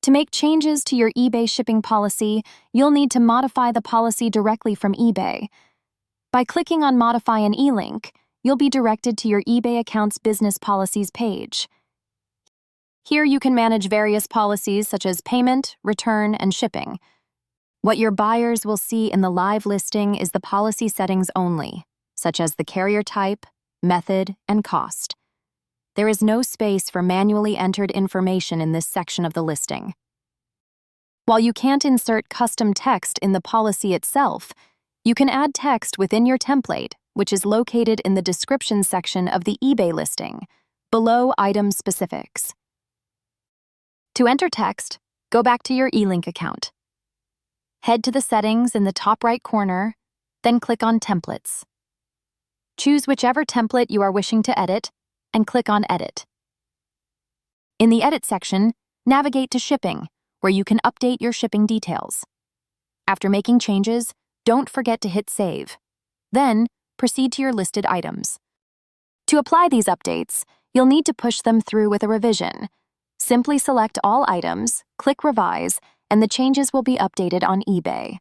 To make changes to your eBay shipping policy, you'll need to modify the policy directly from eBay. By clicking on Modify an eLINK, you'll be directed to your eBay account's Business Policies page. Here you can manage various policies such as payment, return, and shipping. What your buyers will see in the live listing is the policy settings only, such as the carrier type, method, and cost. There is no space for manually entered information in this section of the listing. While you can't insert custom text in the policy itself, you can add text within your template, which is located in the description section of the eBay listing, below item specifics. To enter text, go back to your eLINK account. Head to the settings in the top right corner, then click on Templates. Choose whichever template you are wishing to edit, and click on Edit. In the Edit section, navigate to Shipping, where you can update your shipping details. After making changes, don't forget to hit Save. Then, proceed to your listed items. To apply these updates, you'll need to push them through with a revision. Simply select all items, click Revise, and the changes will be updated on eBay.